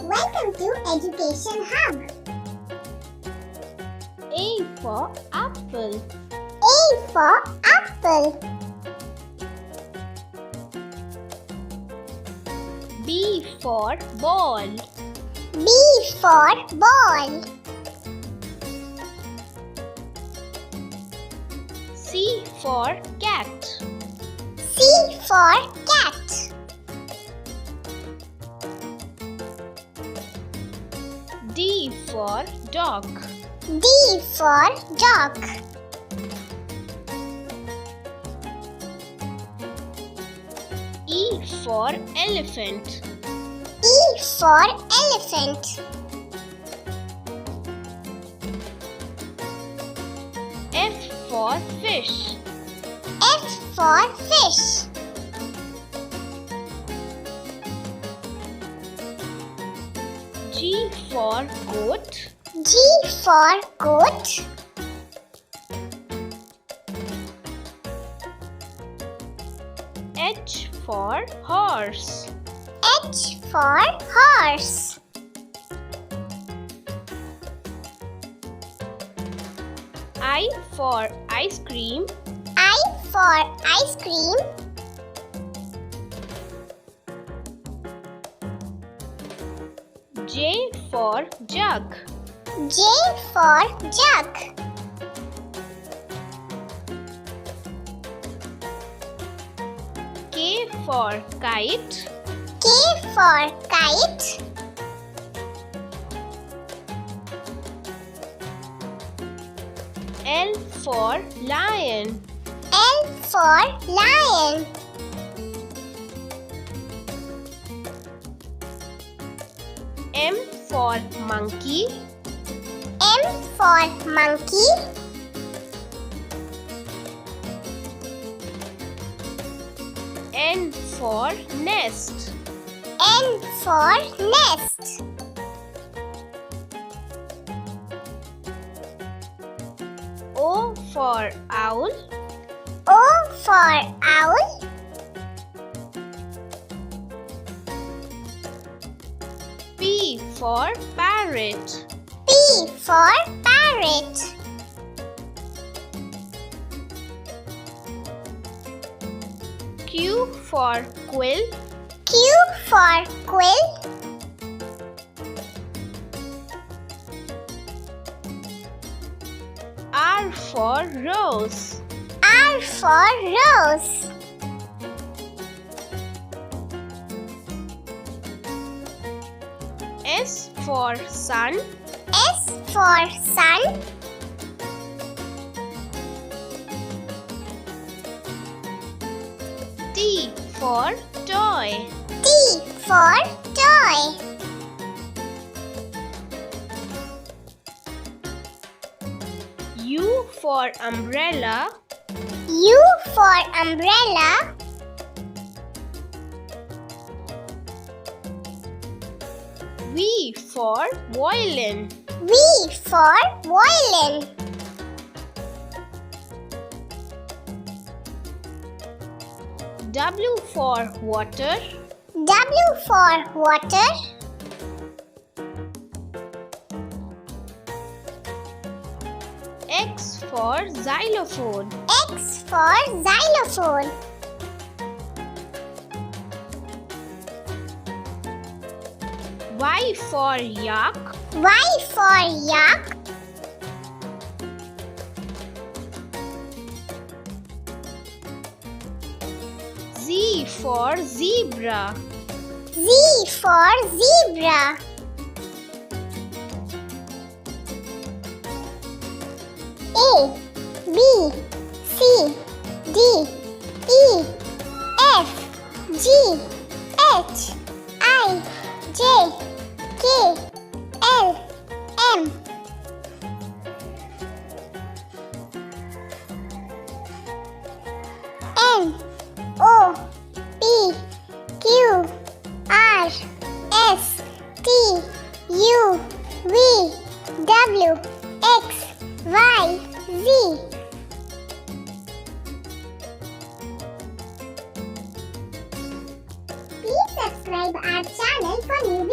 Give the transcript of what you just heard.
Welcome to Education Hub. A for apple. A for apple. B for ball. B for ball. C for cat. C for cat. D for dog. D for dog. E for elephant. E for elephant. F for fish. F for fish. G for goat. G for goat. H for horse. H for horse. I for ice cream. I for ice cream. J for jug. J for jug. K for kite. K for kite. L for lion. L for lion. M for monkey. M for monkey. N for nest. N for nest. O for owl. O for owl. P for parrot. P for parrot. Q for quill. Q for quill. R for rose. R for rose. S for sun. S for sun. T for toy. T for toy. U for umbrella. U for umbrella. V for violin. V for violin. W for water. W for water. X for xylophone. X for xylophone. Y for yak. Y for yak. Z for zebra. Z for zebra. A, B, C, D, E, F, G, H, I, J, K, L, M. N, O, P, Q, R, S, T, U, V, W, X, Y, Z. Please subscribe our channel for new videos.